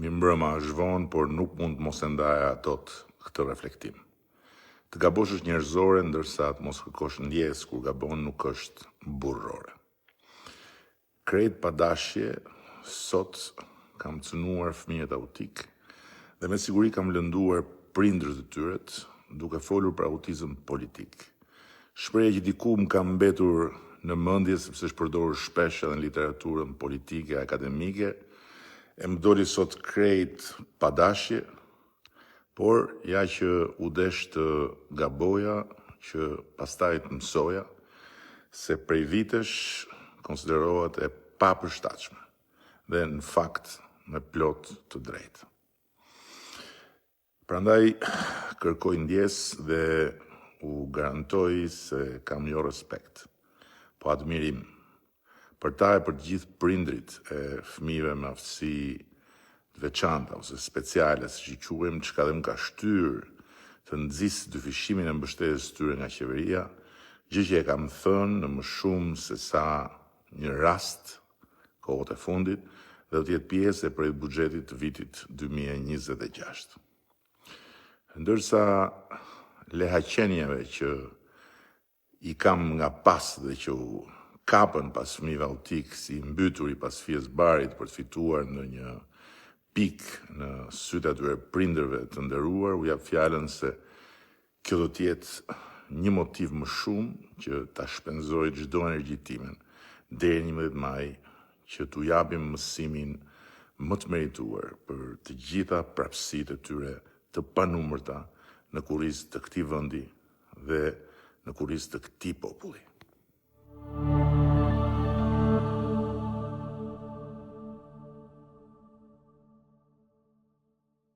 Mirëmbrëma, është vonë, por nuk mund mos e ndaja atot këtë reflektim. Të gabosh është njerëzore, ndërsa të mos kërkosh ndjes kur gabon nuk është burrore. Krejt pa dashje, sot kam cënuar fëmijët autik dhe me siguri kam lënduar prindërit e tyret duke folur për autizëm politik. Shprehja që diku më ka mbetur në mendje sepse është përdorur shpesh edhe në literaturën politike akademike, e më doli sot krejt pa dashje, por ja që u desh të gaboja, që pastaj të mësoja, se prej vitesh konsiderohet e papërshtatshme dhe në fakt me plot të drejtë. Prandaj kërkoj ndjes dhe u garantoj se kam jo respekt, po admirim për ta e për të gjithë prindrit e fëmijëve me aftësi të veçanta ose speciale, siç i quajmë, çka dhe më ka shtyr të nxisë dyfishimin e mbështetjes tyre nga qeveria, gjë që e kam thënë në më shumë se sa një rast kohët e fundit dhe do të jetë pjesë e projekt buxhetit të vitit 2026. Ndërsa lehaqenjeve që i kam nga pas dhe që u kapën pas fëmijëve autik si mbytur i pas fjes barit për të fituar në një pikë në sytë atyre prindërve të nderuar, u jap fjalën se kjo do të jetë një motiv më shumë që ta shpenzoj çdo energji timen deri 11 maj që t'u japim mësimin më të merituar për të gjitha prapësitë e tyre të panumërta në kurrizë të këtij vendi dhe në kurrizë të këtij populli.